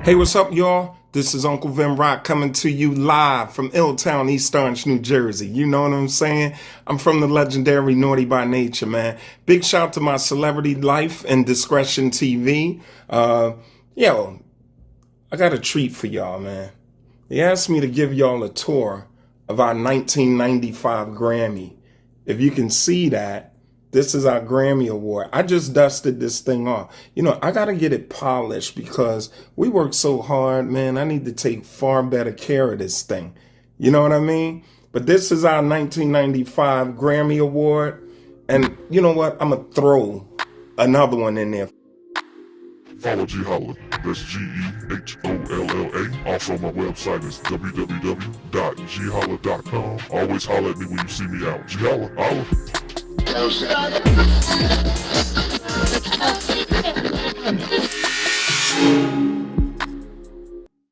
Hey, what's up, y'all? This is Uncle VinRock coming to you live from Illtown, East Orange, New Jersey. You know what I'm saying? I'm from the legendary Naughty by Nature, man. Big shout to my Celebrity Life and Discretion TV. Yo, I got a treat for y'all, man. They asked me to give y'all a tour of our 1995 Grammy. If you can see that, this is our Grammy Award. I just dusted this thing off. You know, I got to get it polished because we work so hard, man. I need to take far better care of this thing. You know what I mean? But this is our 1995 Grammy Award. And you know what? I'm going to throw another one in there. Follow G Holla. That's G-E-H-O-L-L-A. Also, my website is www.gholla.com. Always holler at me when you see me out. G Holla, holla.